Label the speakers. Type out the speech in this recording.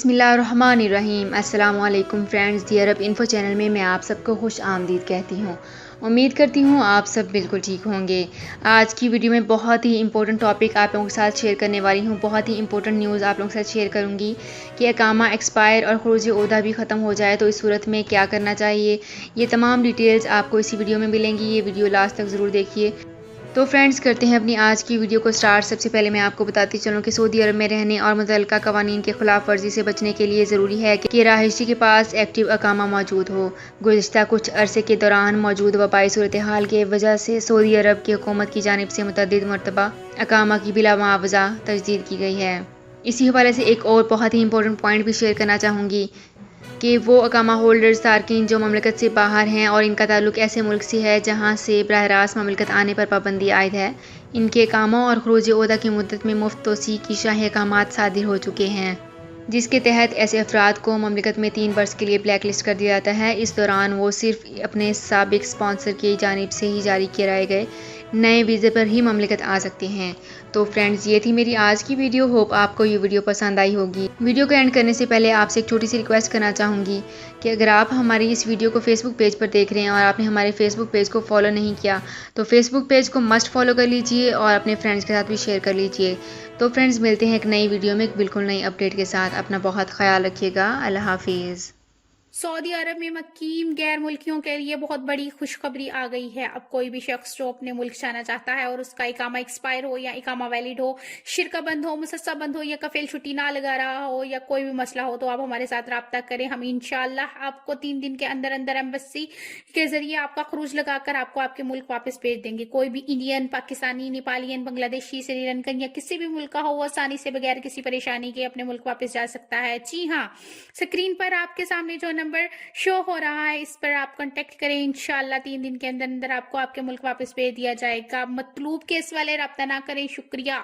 Speaker 1: بسم اللہ الرحمن الرحیم۔ السلام علیکم فرینڈز، دی عرب انفو چینل میں میں آپ سب کو خوش آمدید کہتی ہوں۔ امید کرتی ہوں آپ سب بالکل ٹھیک ہوں گے۔ آج کی ویڈیو میں بہت ہی امپورٹنٹ ٹاپک آپ لوگوں کے ساتھ شیئر کرنے والی ہوں، بہت ہی امپورٹنٹ نیوز آپ لوگوں کے ساتھ شیئر کروں گی کہ اقامہ ایکسپائر اور خروج عہدہ بھی ختم ہو جائے تو اس صورت میں کیا کرنا چاہیے۔ یہ تمام ڈیٹیلز آپ کو اسی ویڈیو میں ملیں گی، یہ ویڈیو لاسٹ تک ضرور دیکھیے۔ تو فرینڈز کرتے ہیں اپنی آج کی ویڈیو کو سٹارٹ۔ سب سے پہلے میں آپ کو بتاتی چلوں کہ سعودی عرب میں رہنے اور متعلقہ قوانین کے خلاف ورزی سے بچنے کے لیے ضروری ہے کہ رہائشی کے پاس ایکٹیو اقامہ موجود ہو۔ گزشتہ کچھ عرصے کے دوران موجود وبائی صورتحال کی وجہ سے سعودی عرب کی حکومت کی جانب سے متعدد مرتبہ اقامہ کی بلا معاوضہ تجدید کی گئی ہے۔ اسی حوالے سے ایک اور بہت ہی امپورٹنٹ پوائنٹ بھی شیئر کرنا چاہوں گی کہ وہ اقامہ ہولڈرز تارکین جو مملکت سے باہر ہیں اور ان کا تعلق ایسے ملک سے ہے جہاں سے براہ راست مملکت آنے پر پابندی عائد ہے، ان کے اقامہ اور خروج عہدہ کی مدت میں مفت توسیع کی شاہی احکامات صادر ہو چکے ہیں، جس کے تحت ایسے افراد کو مملکت میں 3 برس کے لیے بلیک لسٹ کر دیا جاتا ہے۔ اس دوران وہ صرف اپنے سابق اسپانسر کی جانب سے ہی جاری کرائے گئے نئے ویزے پر ہی مملکت آ سکتے ہیں۔ تو فرینڈز یہ تھی میری آج کی ویڈیو، ہوپ آپ کو یہ ویڈیو پسند آئی ہوگی۔ ویڈیو کو اینڈ کرنے سے پہلے آپ سے ایک چھوٹی سی ریکویسٹ کرنا چاہوں گی کہ اگر آپ ہماری اس ویڈیو کو فیس بک پیج پر دیکھ رہے ہیں اور آپ نے ہمارے فیس بک پیج کو فالو نہیں کیا تو فیس بک پیج کو مسٹ فالو کر لیجئے اور اپنے فرینڈز کے ساتھ بھی شیئر کر لیجئے۔ تو فرینڈز ملتے ہیں ایک نئی ویڈیو میں ایک بالکل نئی اپڈیٹ کے ساتھ۔ اپنا بہت خیال رکھیے گا۔ اللہ حافظ۔
Speaker 2: سعودی عرب میں مقیم غیر ملکیوں کے لیے بہت بڑی خوشخبری آ گئی ہے۔ اب کوئی بھی شخص جو اپنے ملک جانا چاہتا ہے اور اس کا اقامہ ایکسپائر ہو یا اقامہ ویلڈ ہو، شرکہ بند ہو، مسسہ بند ہو یا کفیل چھٹی نہ لگا رہا ہو یا کوئی بھی مسئلہ ہو تو آپ ہمارے ساتھ رابطہ کریں۔ ہم انشاءاللہ آپ کو 3 دن کے اندر اندر ایمبیسی کے ذریعے آپ کا خروج لگا کر آپ کو آپ کے ملک واپس بھیج دیں گے۔ کوئی بھی انڈین، پاکستانی، نیپالین، بنگلہ دیشی، سری لنکن یا کسی بھی ملک کا ہو، وہ آسانی سے بغیر کسی پریشانی کے اپنے ملک واپس جا سکتا ہے۔ جی ہاں، اسکرین پر آپ کے سامنے جو نمبر شو ہو رہا ہے اس پر آپ کانٹیکٹ کریں، انشاءاللہ 3 دن کے اندر اندر آپ کو آپ کے ملک واپس بھیج دیا جائے گا۔ مطلوب کیس والے رابطہ نہ کریں۔ شکریہ۔